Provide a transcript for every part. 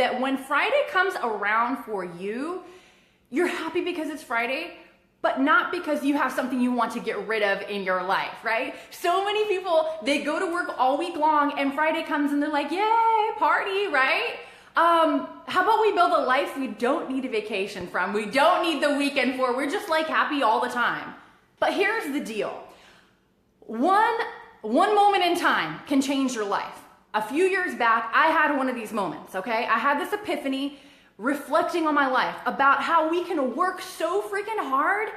that when Friday comes around for you, you're happy because it's Friday, but not because you have something you want to get rid of in your life, right? So many people, they go to work all week long and Friday comes and they're like, yay, party, right? How about we build a life we don't need a vacation from, we don't need the weekend for, we're just like happy all the time. But here's the deal. One moment in time can change your life. A few years back, I had one of these moments, okay? I had this epiphany reflecting on my life about how we can work so freaking hard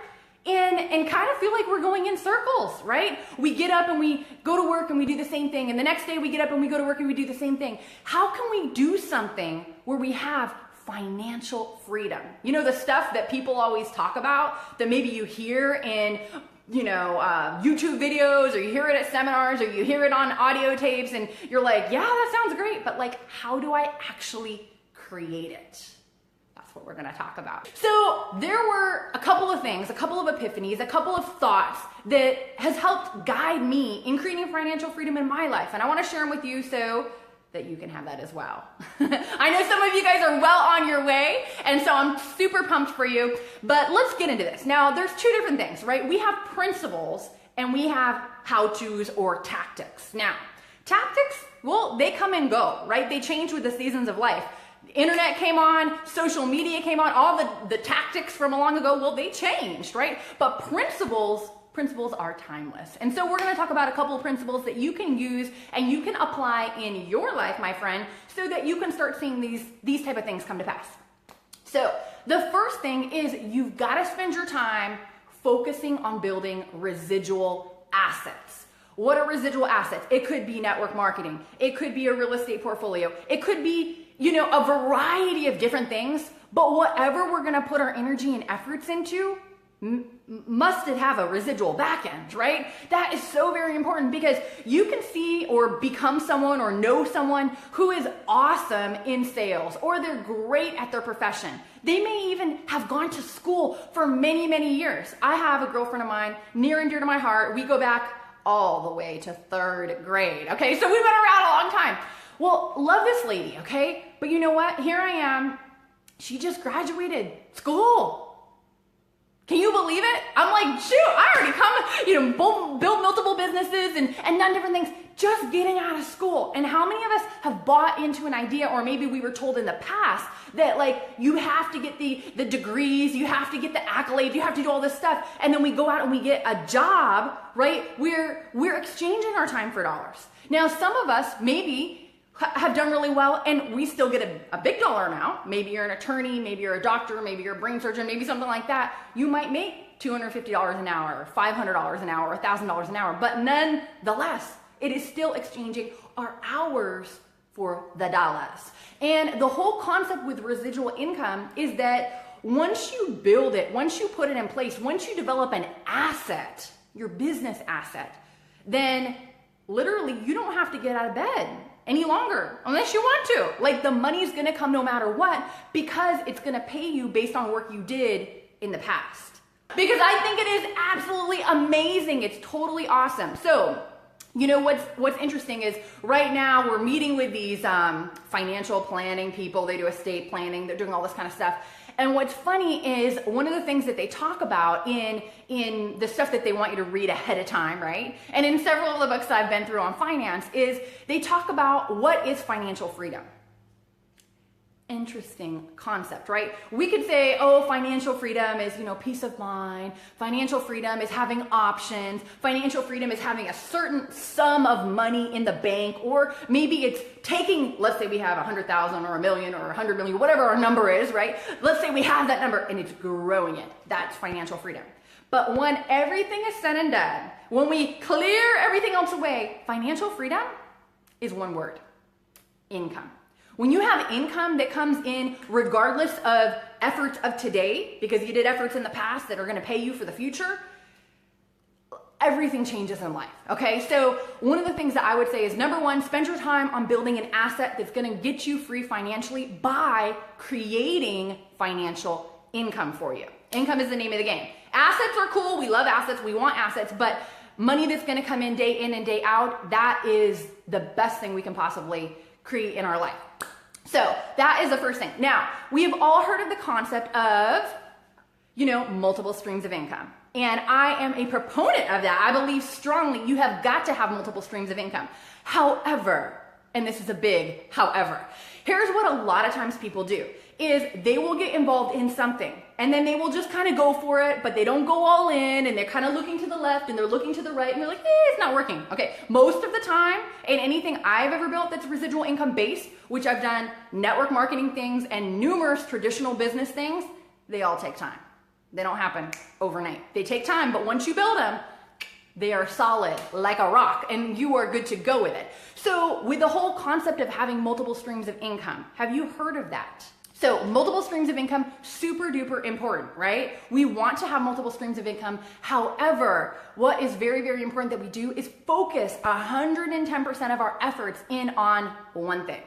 and kind of feel like we're going in circles, right? We get up and we go to work and we do the same thing. And the next day we get up and we go to work and we do the same thing. How can we do something where we have financial freedom? You know, the stuff that people always talk about that maybe you hear in, YouTube videos, or you hear it at seminars, or you hear it on audio tapes and you're like, yeah, that sounds great. But like, how do I actually create it? What we're going to talk about. So there were a couple of things, a couple of epiphanies, a couple of thoughts that has helped guide me in creating financial freedom in my life. And I want to share them with you so that you can have that as well. I know some of you guys are well on your way, and so I'm super pumped for you. But let's get into this. Now, there's two different things, right? We have principles and we have how-tos or tactics. Now, tactics, well, they come and go, right? They change with the seasons of life. Internet came on, social media came on, all the tactics from long ago, well, they changed, right? But principles are timeless. And so we're going to talk about a couple of principles that you can use and you can apply in your life, my friend, so that you can start seeing these type of things come to pass. So the first thing is you've got to spend your time focusing on building residual assets. What are residual assets? It could be network marketing. It could be a real estate portfolio. It could be a variety of different things, but whatever we're gonna put our energy and efforts into, must it have a residual back end, right? That is so very important because you can see or become someone or know someone who is awesome in sales or they're great at their profession. They may even have gone to school for many, many years. I have a girlfriend of mine, near and dear to my heart. We go back all the way to 3rd grade, okay? So we've been around a long time. Well, love this lady, okay? But you know what? Here I am. She just graduated school. Can you believe it? I'm like, shoot, I already come, build multiple businesses and done different things just getting out of school. And how many of us have bought into an idea, or maybe we were told in the past that like, you have to get the degrees, you have to get the accolades, you have to do all this stuff. And then we go out and we get a job, right? We're exchanging our time for dollars. Now, some of us maybe have done really well and we still get a big dollar amount. Maybe you're an attorney, maybe you're a doctor, maybe you're a brain surgeon, maybe something like that. You might make $250 an hour, $500 an hour, $1,000 an hour, but nonetheless, it is still exchanging our hours for the dollars. And the whole concept with residual income is that once you build it, once you put it in place, once you develop an asset, your business asset, then literally you don't have to get out of bed any longer unless you want to. Like the money's gonna come no matter what because it's gonna pay you based on work you did in the past. Because I think it is absolutely amazing. It's totally awesome. So, you know what's interesting is right now we're meeting with these financial planning people. They do estate planning. They're doing all this kind of stuff. And what's funny is one of the things that they talk about in the stuff that they want you to read ahead of time, right? And in several of the books that I've been through on finance is they talk about what is financial freedom. Interesting concept, right? We could say, oh, financial freedom is, peace of mind. Financial freedom is having options. Financial freedom is having a certain sum of money in the bank, or maybe it's taking, let's say we have 100,000 or a million or 100 million, whatever our number is, right? Let's say we have that number and it's growing it. That's financial freedom. But when everything is said and done, when we clear everything else away, financial freedom is one word: income. When you have income that comes in regardless of efforts of today, because you did efforts in the past that are going to pay you for the future, everything changes in life, okay? So one of the things that I would say is, number one, spend your time on building an asset that's going to get you free financially by creating financial income for you. Income is the name of the game. Assets are cool. We love assets. We want assets, but money that's going to come in and day out, that is the best thing we can possibly create in our life. So that is the first thing. Now, we have all heard of the concept of, multiple streams of income. And I am a proponent of that. I believe strongly you have got to have multiple streams of income. However, and this is a big however, here's what a lot of times people do is they will get involved in something and then they will just kind of go for it, but they don't go all in and they're kind of looking to the left and they're looking to the right and they're like, it's not working. Okay, most of the time in anything I've ever built that's residual income based, which I've done network marketing things and numerous traditional business things, they all take time. They don't happen overnight. They take time, but once you build them, they are solid like a rock and you are good to go with it. So with the whole concept of having multiple streams of income, have you heard of that? So multiple streams of income, super duper important, right? We want to have multiple streams of income. However, what is very, very important that we do is focus 110% of our efforts in on one thing.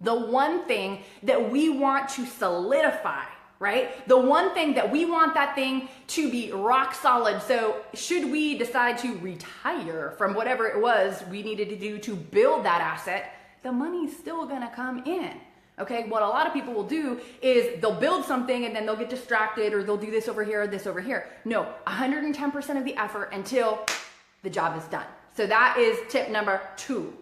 The one thing that we want to solidify, right? The one thing that we want that thing to be rock solid. So should we decide to retire from whatever it was we needed to do to build that asset, the money's still gonna come in. Okay, what a lot of people will do is they'll build something and then they'll get distracted or they'll do this over here or this over here. No, 110% of the effort until the job is done. So that is tip number 2.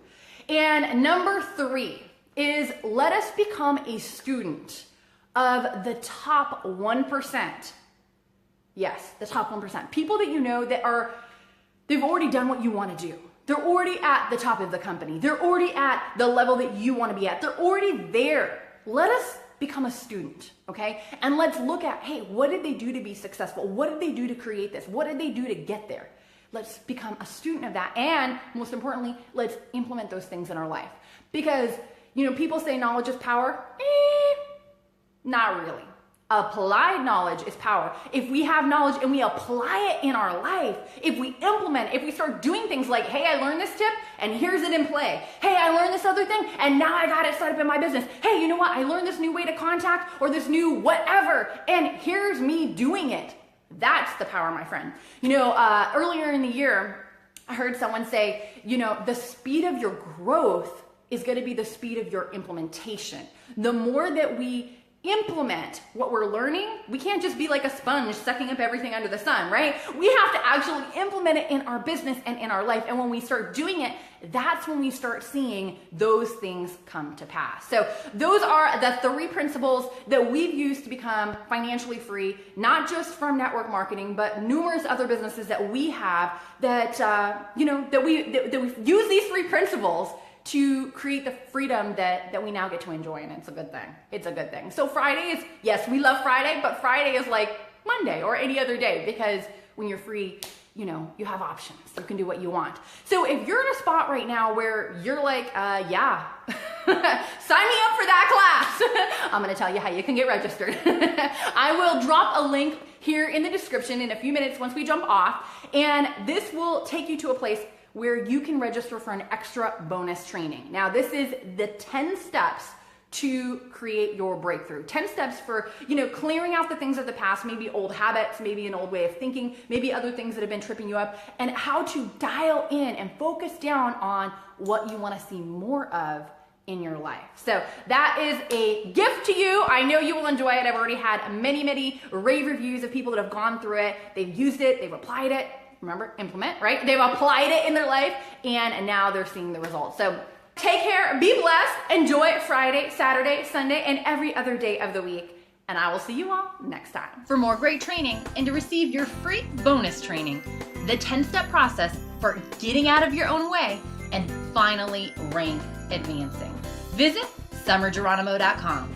And number 3 is let us become a student of the top 1%. Yes, the top 1%. People that you know that they've already done what you want to do. They're already at the top of the company. They're already at the level that you want to be at. They're already there. Let us become a student, okay? And let's look at, hey, what did they do to be successful? What did they do to create this? What did they do to get there? Let's become a student of that. And most importantly, let's implement those things in our life. Because, people say knowledge is power. Not really. Applied knowledge is power. If we have knowledge and we apply it in our life, if we implement, if we start doing things like, hey, I learned this tip and here's it in play. Hey, I learned this other thing and now I got it set up in my business. Hey, you know what? I learned this new way to contact or this new whatever and here's me doing it. That's the power, my friend. Earlier in the year, I heard someone say, the speed of your growth is going to be the speed of your implementation. The more that we implement what we're learning, we can't just be like a sponge sucking up everything under the sun, right? We have to actually implement it in our business and in our life. And when we start doing it, that's when we start seeing those things come to pass. So those are the 3 principles that we've used to become financially free, not just from network marketing, but numerous other businesses that we have that, that we use these 3 principles to create the freedom that we now get to enjoy, and it's a good thing. It's a good thing. So Friday is, yes, we love Friday, but Friday is like Monday or any other day because when you're free, you have options. You can do what you want. So if you're in a spot right now where you're like, yeah, sign me up for that class. I'm going to tell you how you can get registered. I will drop a link here in the description in a few minutes once we jump off, and this will take you to a place where you can register for an extra bonus training. Now, this is the 10 steps to create your breakthrough. 10 steps for, clearing out the things of the past, maybe old habits, maybe an old way of thinking, maybe other things that have been tripping you up, and how to dial in and focus down on what you want to see more of in your life. So that is a gift to you. I know you will enjoy it. I've already had many, many rave reviews of people that have gone through it. They've used it, they've applied it. Remember, implement, right? They've applied it in their life and now they're seeing the results. So take care, be blessed, enjoy Friday, Saturday, Sunday, and every other day of the week. And I will see you all next time. For more great training and to receive your free bonus training, the 10-step process for getting out of your own way and finally rank advancing, visit summergeronimo.com.